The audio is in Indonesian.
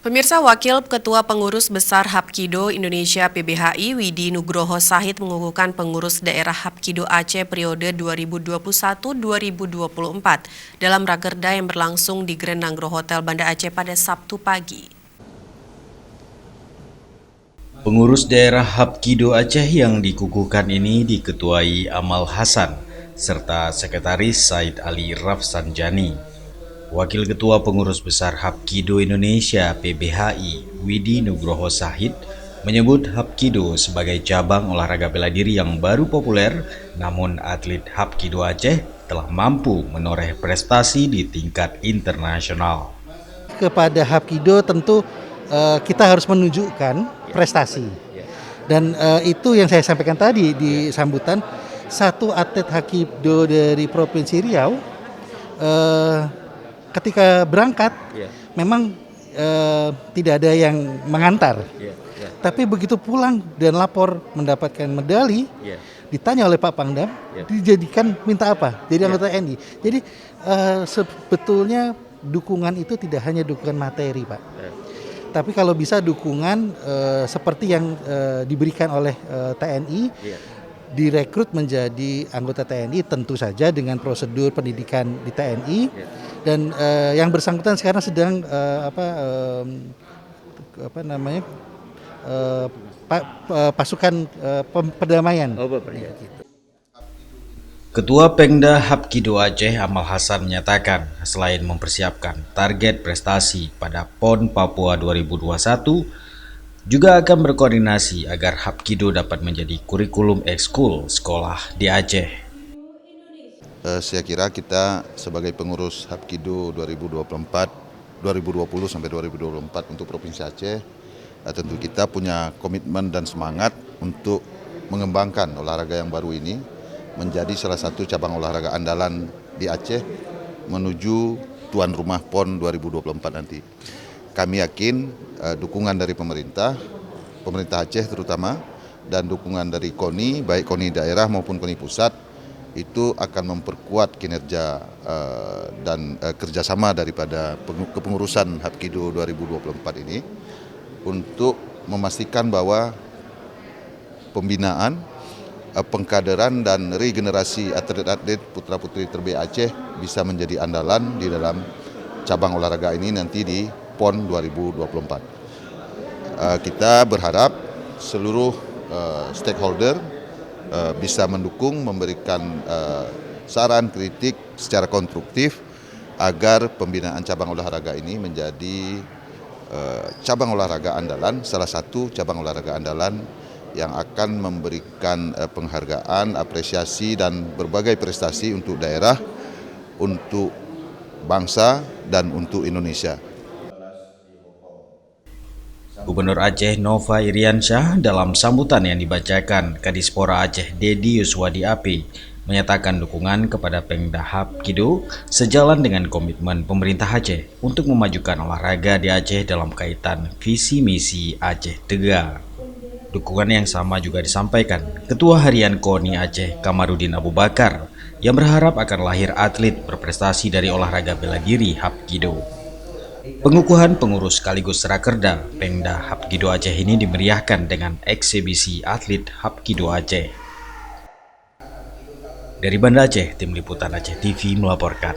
Pemirsa, Wakil Ketua Pengurus Besar Hapkido Indonesia PBHI Widi Nugroho Sahid mengukuhkan pengurus daerah Hapkido Aceh periode 2021-2024 dalam rakerda yang berlangsung di Grand Nanggro Hotel Banda Aceh pada Sabtu pagi. Pengurus daerah Hapkido Aceh yang dikukuhkan ini diketuai Amal Hasan serta Sekretaris Said Ali Rafsanjani. Wakil Ketua Pengurus Besar Hapkido Indonesia PBHI Widi Nugroho Sahid menyebut Hapkido sebagai cabang olahraga bela diri yang baru populer, namun atlet Hapkido Aceh telah mampu menoreh prestasi di tingkat internasional. Kepada Hapkido tentu kita harus menunjukkan prestasi, dan itu yang saya sampaikan tadi di sambutan. Satu atlet Hapkido dari Provinsi Riau ketika berangkat memang tidak ada yang mengantar, tapi begitu pulang dan lapor mendapatkan medali, ditanya oleh Pak Pangdam, dijadikan minta apa? Jadi anggota TNI. Jadi sebetulnya dukungan itu tidak hanya dukungan materi, Pak. Tapi kalau bisa dukungan seperti yang diberikan oleh TNI, direkrut menjadi anggota TNI tentu saja dengan prosedur pendidikan di TNI, dan yang bersangkutan sekarang sedang pasukan perdamaian. Ketua Pengda Hapkido Aceh Amal Hasan menyatakan selain mempersiapkan target prestasi pada PON Papua 2021, juga akan berkoordinasi agar Hapkido dapat menjadi kurikulum ekskul sekolah di Aceh. Saya kira kita sebagai pengurus Hapkido 2020 sampai 2024 untuk Provinsi Aceh, tentu kita punya komitmen dan semangat untuk mengembangkan olahraga yang baru ini menjadi salah satu cabang olahraga andalan di Aceh menuju tuan rumah PON 2024 nanti. Kami yakin dukungan dari pemerintah Aceh terutama, dan dukungan dari KONI, baik KONI daerah maupun KONI pusat, itu akan memperkuat kinerja dan kerjasama daripada kepengurusan Hapkido 2024 ini untuk memastikan bahwa pembinaan, pengkaderan dan regenerasi atlet-atlet putra-putri terbaik Aceh bisa menjadi andalan di dalam cabang olahraga ini nanti di PON 2024. Kita berharap seluruh stakeholder bisa mendukung, memberikan saran kritik secara konstruktif agar pembinaan cabang olahraga ini menjadi cabang olahraga andalan, salah satu cabang olahraga andalan yang akan memberikan penghargaan, apresiasi dan berbagai prestasi untuk daerah, untuk bangsa dan untuk Indonesia. Gubernur Aceh Nova Iriansyah dalam sambutan yang dibacakan Kadispora Aceh Dedi Yuswadi Api menyatakan dukungan kepada Pengda Hapkido sejalan dengan komitmen pemerintah Aceh untuk memajukan olahraga di Aceh dalam kaitan visi misi Aceh Tegak. Dukungan yang sama juga disampaikan Ketua Harian KONI Aceh Kamarudin Abu Bakar yang berharap akan lahir atlet berprestasi dari olahraga bela diri Hapkido. Pengukuhan pengurus sekaligus rakerda Pengda Hapkido Aceh ini dimeriahkan dengan eksibisi atlet Hapkido Aceh. Dari Banda Aceh, Tim Liputan Aceh TV melaporkan.